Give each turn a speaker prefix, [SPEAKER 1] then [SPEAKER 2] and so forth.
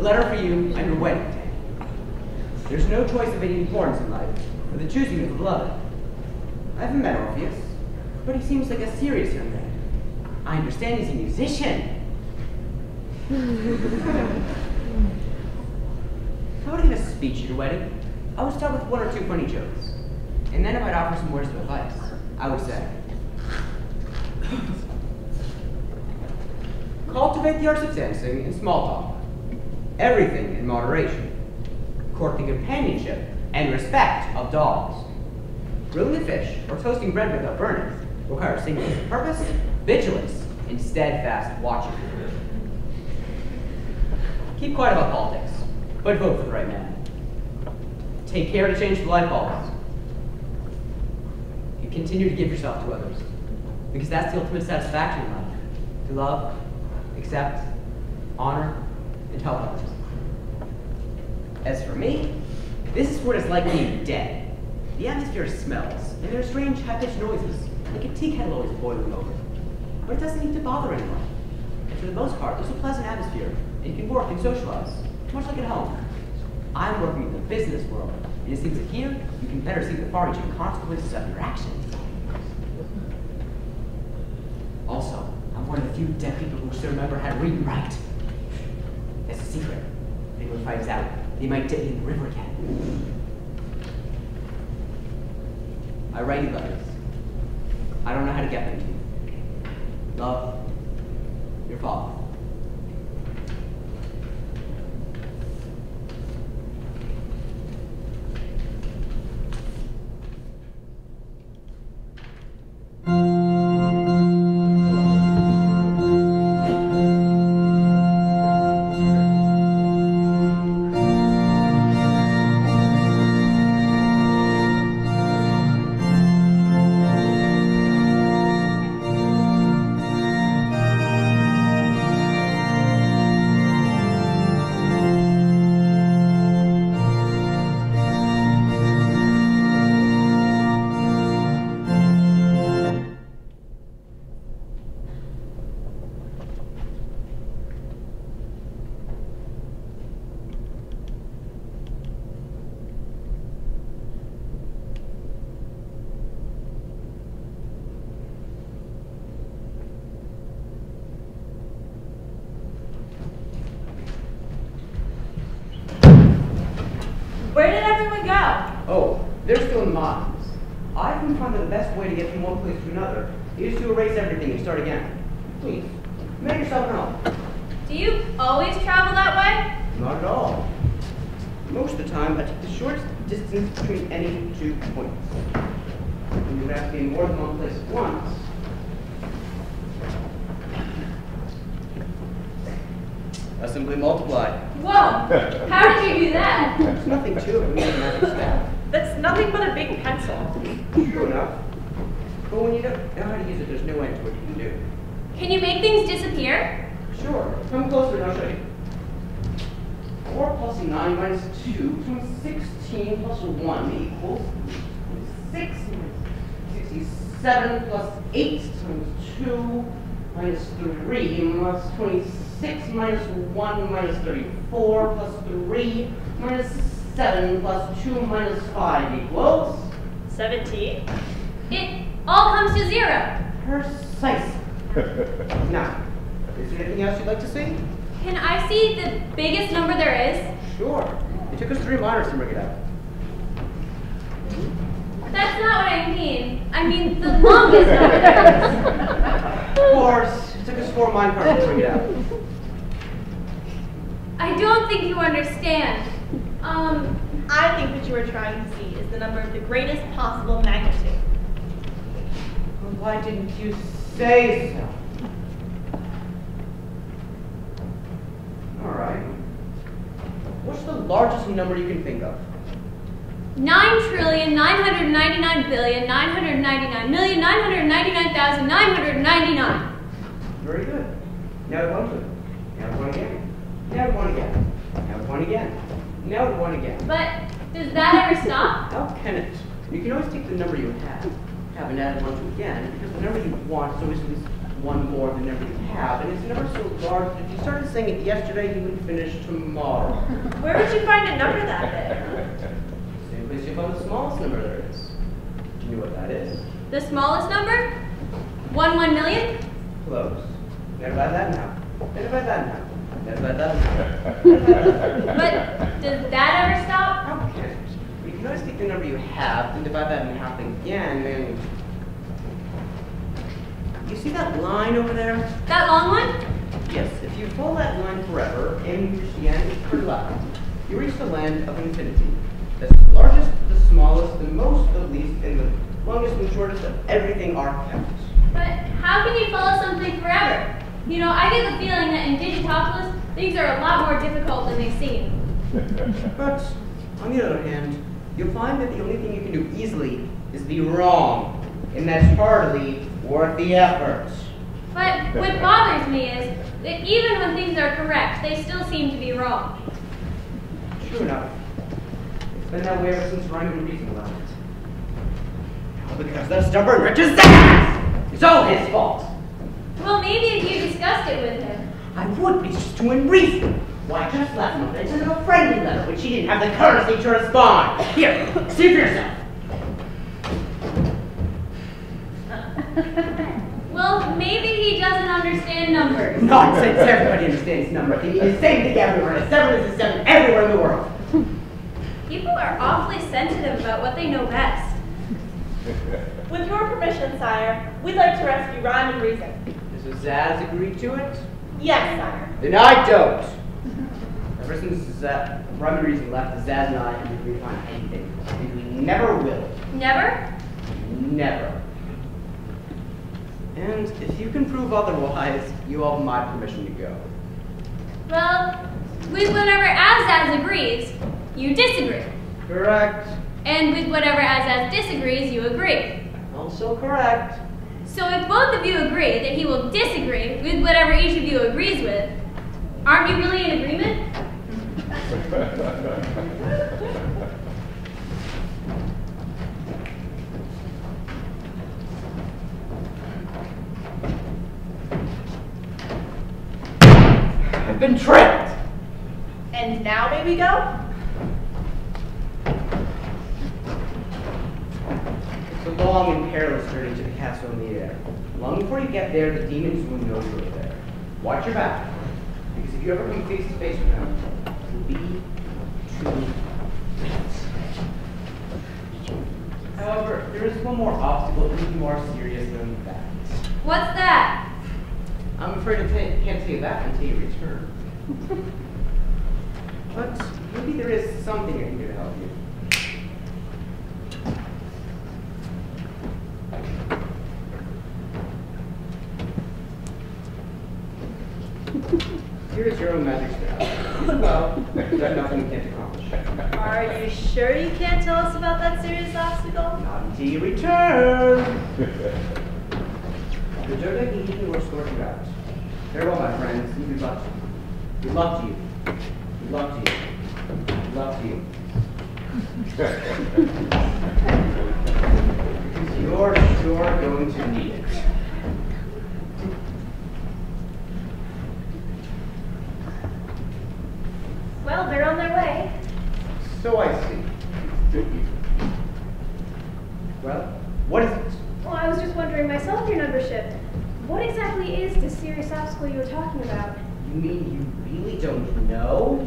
[SPEAKER 1] letter for you on your wedding day. There's no choice of any importance in life but the choosing of the beloved. I haven't met Orpheus, but he seems like a serious young man. I understand he's a musician. How would I give a speech at your wedding? I would start with 1 or 2 funny jokes. And then if I'd offer some words of advice, I would say, cultivate the arts of dancing and small talk. Everything in moderation. Court the companionship and respect of dogs. Grilling a fish or toasting bread without burning requires singular purpose, vigilance, and steadfast watching. Keep quiet about politics, but vote for the right man. Take care to change the light bulbs. And continue to give yourself to others, because that's the ultimate satisfaction in life. To love, accept, honor, and help others. As for me, this is what it's like being dead. The atmosphere smells, and there are strange high-pitched noises, like a tea kettle always boiling over. But it doesn't seem to bother anyone. And for the most part, there's a pleasant atmosphere, and you can work and socialize, much like at home. I'm working in the business world, and it seems that here, you can better see the far-reaching consequences of your actions. Also, I'm one of the few dead people who still remember how to read and write. It's a secret. If anyone finds out, they might dip me in the river again. I write you letters. I don't know how to get them to you. Love, your father.
[SPEAKER 2] Where did everyone go?
[SPEAKER 1] Oh, they're still in the mines. I can find that the best way to get from one place to another is to erase everything and start again. Please, make yourself known.
[SPEAKER 2] Do you always travel that way?
[SPEAKER 1] Not at all. Most of the time, I take the shortest distance between any 2 points. And you would have to be in more than one place at once. I simply multiply.
[SPEAKER 2] Whoa! How did you do that?
[SPEAKER 1] There's nothing to it. We have a magic staff.
[SPEAKER 2] That's nothing but a big pencil.
[SPEAKER 1] True enough. But when you don't know how to use it, there's no end to what you can do.
[SPEAKER 2] Can you make things disappear?
[SPEAKER 1] Sure. Come closer and I'll show you. 4 plus 9 minus 2 times 16 plus 1 equals 6 minus 67 plus 8 times 2 minus 3 plus 26 minus 1 minus 34 plus 3 minus 7 plus 2 minus 5 equals
[SPEAKER 2] 17. It all comes to 0.
[SPEAKER 1] Precisely. Now, is there anything else you'd like to see?
[SPEAKER 2] Can I see the biggest number there is?
[SPEAKER 1] Sure. It took us 3 minors to work it out.
[SPEAKER 2] That's not what I mean. I mean the longest number there is.
[SPEAKER 1] Of course. It took us 4 mine cards to work it out.
[SPEAKER 2] I don't think you understand.
[SPEAKER 3] I think what you are trying to see is the number of the greatest possible magnitude.
[SPEAKER 1] Well, why didn't you say so? All right. What's the largest number you can think of?
[SPEAKER 2] 9,999,999,999,999.
[SPEAKER 1] Very good. Now to 1 2. Now to 1 again. Now to 1 again. Now to 1 again. Now to 1 again.
[SPEAKER 2] But does that ever stop?
[SPEAKER 1] How can it? You can always take the number you have and add 1 to again, because the number you want is always
[SPEAKER 4] one more than number you have, and it's never so large that if you started saying it yesterday, you would finish tomorrow.
[SPEAKER 3] Where would you find a number that big?
[SPEAKER 4] Same place you found the smallest number there is. Do you know what that is?
[SPEAKER 2] The smallest number? 1 million?
[SPEAKER 4] Close. Never by that now. Never by that now. Never by that now.
[SPEAKER 2] But does that ever stop?
[SPEAKER 4] Okay. You can always take the number you have and divide that in half again, and you see that line over there?
[SPEAKER 2] That long one?
[SPEAKER 4] Yes, if you follow that line forever and you reach the end, turn left. You reach the land of infinity. That's the largest, the smallest, the most, the least, and the longest and shortest of everything are kept.
[SPEAKER 2] But how can you follow something forever? You know, I get the feeling that in digitopolis, things are a lot more difficult than they seem.
[SPEAKER 4] But, on the other hand, you'll find that the only thing you can do easily is be wrong, and that's hardly worth the effort.
[SPEAKER 2] But what bothers me is that even when things are correct, they still seem to be wrong.
[SPEAKER 4] True enough. It's been that way ever since rhyme and reason left. All because that stubborn wretch Azaz! It's all his fault.
[SPEAKER 2] Well, maybe if you discussed it with him.
[SPEAKER 4] I would be just to reason. Why, just last month I sent him a friendly letter which he didn't have the courtesy to respond. Here, see for yourself.
[SPEAKER 2] Well, maybe he doesn't understand numbers.
[SPEAKER 4] Nonsense, everybody understands numbers. They mean the same thing everywhere. A 7 is a 7 everywhere in the world.
[SPEAKER 2] People are awfully sensitive about what they know best.
[SPEAKER 3] With your permission, sire, we'd like to rescue Rhyme and Reason.
[SPEAKER 4] Does Azaz agree to it?
[SPEAKER 3] Yes, sire.
[SPEAKER 4] Then I don't. Ever since Rhyme and Reason left, Azaz and I have agreed on anything. And we never will.
[SPEAKER 2] Never?
[SPEAKER 4] Never. And if you can prove otherwise, you have my permission to go.
[SPEAKER 2] Well, with whatever Azaz agrees, you disagree.
[SPEAKER 4] Correct.
[SPEAKER 2] And with whatever Azaz disagrees, you agree.
[SPEAKER 4] Also correct.
[SPEAKER 2] So if both of you agree that he will disagree with whatever each of you agrees with, aren't you really in agreement?
[SPEAKER 4] I've been tricked!
[SPEAKER 3] And now may we go?
[SPEAKER 4] It's a long and perilous journey to the castle in the air. Long before you get there, the demons will know you're there. Watch your back, because if you ever come face to face with them, it will be too late. However, there is one more obstacle even more serious than that.
[SPEAKER 2] What's that?
[SPEAKER 4] I'm afraid I can't tell you that until you return. But maybe there is something I can do to help you. Here is your own magic spell. Use it well, there's nothing you can't accomplish.
[SPEAKER 3] Are you sure you can't tell us about that serious obstacle?
[SPEAKER 4] Not until you return. The Jodek and Ethan will restore you out. Farewell, my friends, and good luck to you. Good luck to you. Good luck to you. Good luck to you. Because you're sure going to need it.
[SPEAKER 2] Well, they're on their way.
[SPEAKER 4] So I see. Well, what is it?
[SPEAKER 5] Well, I was just wondering myself, your numbership. What exactly is the serious obstacle you were talking about?
[SPEAKER 4] You mean you really don't know?